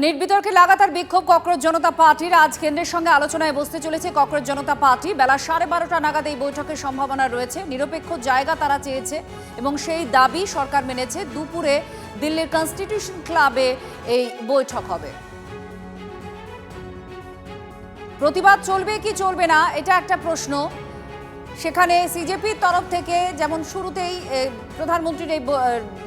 নির্বিতর্কে লাগাতার বিক্ষোভ ককরোচ জনতা পার্টির। আজ কেন্দ্রের সঙ্গে আলোচনায় বসতে চলেছে ককরোচ জনতা পার্টি। বেলা 12:30টা নাগাদ এই বৈঠকের সম্ভাবনা রয়েছে। নিরপেক্ষ জায়গা তারা চেয়েছে এবং সেই দাবি সরকার মেনেছে। দুপুরে দিল্লির কনস্টিটিউশন ক্লাবে এই বৈঠক হবে। প্রতিবাদ চলবে কি চলবে না এটা একটা প্রশ্ন। সেখানে সিজেপির তরফ থেকে যেমন শুরুতেই প্রধানমন্ত্রীর এই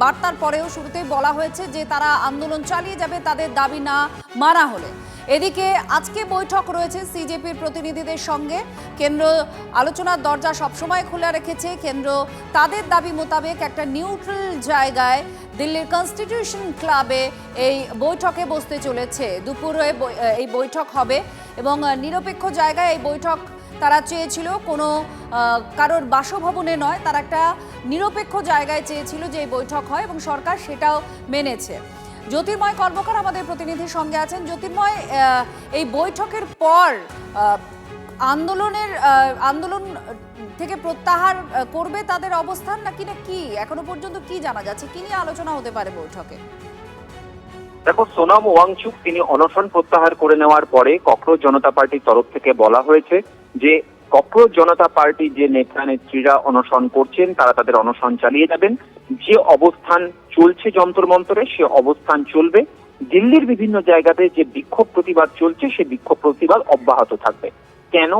বার্তার পরেও শুরুতেই বলা হয়েছে যে তারা আন্দোলন চালিয়ে যাবে তাদের দাবি না মানা হলে। এদিকে আজকে বৈঠক রয়েছে সিজেপির প্রতিনিধিদের সঙ্গে। কেন্দ্র আলোচনার দরজা সবসময় খোলা রেখেছে। কেন্দ্র তাদের দাবি মোতাবেক একটা নিউট্রাল জায়গায় দিল্লির কনস্টিটিউশন ক্লাবে এই বৈঠকে বসতে চলেছে। দুপুরে এই বৈঠক হবে এবং নিরপেক্ষ জায়গায় এই বৈঠক তারা চেয়েছিল, কোনো কারোর বাসভবনে নয়। তারা একটা নিরপেক্ষ জায়গায় চেয়েছিল যে এই বৈঠক হয় এবং সরকার সেটাও মেনেছে। জ্যোতির্ময় কর্মকার আমাদের প্রতিনিধির সঙ্গে আছেন। জ্যোতির্ময়, এই বৈঠকের পর আন্দোলন থেকে প্রত্যাহার করবে তাদের অবস্থান নাকি না কি এখনো পর্যন্ত কি জানা যাচ্ছে? কি নিয়ে আলোচনা হতে পারে বৈঠকে? দেখো, সোনাম ওয়াংচুক তিনি অনশন প্রত্যাহার করে নেওয়ার পরে ককরোচ জনতা পার্টির তরফ থেকে বলা হয়েছে যে ককরোচ জনতা পার্টির যে নেতা নেত্রীরা অনশন করছেন তারা তাদের অনশন চালিয়ে যাবেন। যে অবস্থান চলছে যন্তর মন্তরে সে অবস্থান চলবে। দিল্লির বিভিন্ন জায়গাতে যে বিক্ষোভ প্রতিবাদ চলছে সে বিক্ষোভ প্রতিবাদ অব্যাহত থাকবে। কেন?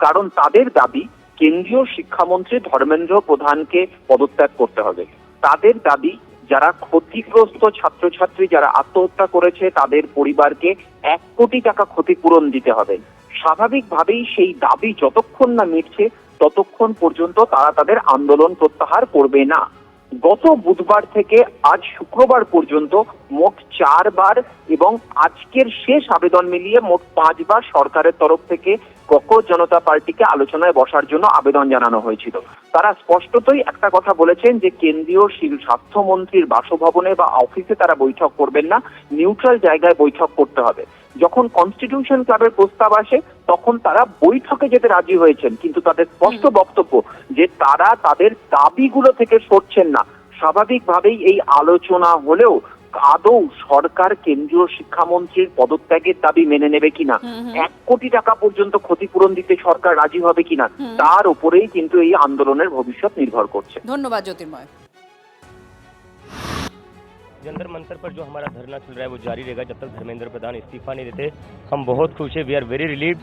কারণ তাদের দাবি কেন্দ্রীয় শিক্ষামন্ত্রী ধর্মেন্দ্র প্রধানকে পদত্যাগ করতে হবে। তাদের দাবি যারা ক্ষতিগ্রস্ত ছাত্রছাত্রী যারা আত্মহত্যা করেছে তাদের পরিবারকে 1 কোটি টাকা ক্ষতিপূরণ দিতে হবে। স্বাভাবিকভাবেই সেই দাবি যতক্ষণ না মিটছে ততক্ষণ পর্যন্ত তারা তাদের আন্দোলন প্রত্যাহার করবে না। গত বুধবার থেকে আজ শুক্রবার পর্যন্ত মোট 4 বার এবং আজকের শেষ আবেদন মিলিয়ে মোট 5 বার সরকারের তরফ থেকে ককরোচ জনতা পার্টিকে আলোচনায় বসার জন্য আবেদন জানানো হয়েছিল। তারা স্পষ্টতই একটা কথা বলেছেন যে কেন্দ্রীয় স্বাস্থ্যমন্ত্রীর বাসভবনে বা অফিসে তারা বৈঠক করবেন না, নিউট্রাল জায়গায় বৈঠক করতে হবে। যখন কনস্টিটিউশন ক্লাবের প্রস্তাব আসে তখন তারা বৈঠকে যেতে রাজি হয়েছেন, কিন্তু তাদের স্পষ্ট বক্তব্য যে তারা তাদের দাবিগুলো থেকে সরছেন না। স্বাভাবিকভাবেই এই আলোচনা হলেও আদৌ সরকার কেন্দ্রীয় শিক্ষামন্ত্রীর পদত্যাগের দাবি মেনে নেবে কিনা, 1 কোটি টাকা পর্যন্ত ক্ষতিপূরণ দিতে সরকার রাজি হবে কিনা, তার উপরেই কিন্তু এই আন্দোলনের ভবিষ্যৎ নির্ভর করছে। ধন্যবাদ জ্যোতির্ময়। जंतर मंतर पर जो हमारा धरना चल रहा है वो जारी रहेगा जब तक धर्मेंद्र प्रधान इस्तीफा नहीं देते। हम बहुत खुश है, we are very relieved.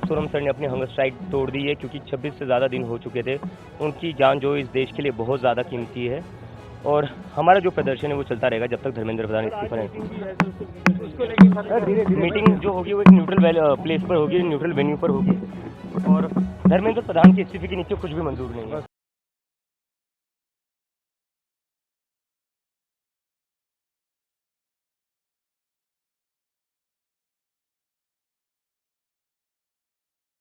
Sonam sir ने अपनी हंगर स्ट्राइक तोड़ दी है क्योंकि 26 से ज़्यादा दिन हो चुके थे। उनकी जान जो इस देश के लिए बहुत ज़्यादा कीमती है और हमारा जो प्रदर्शन है वो चलता रहेगा जब तक धर्मेंद्र प्रधान इस्तीफा नहीं देते। मीटिंग जो होगी वो एक न्यूट्रल प्लेस पर होगी, न्यूट्रल वेन्यू पर होगी और धर्मेंद्र प्रधान के इस्तीफे के नीचे कुछ भी मंजूर नहीं है।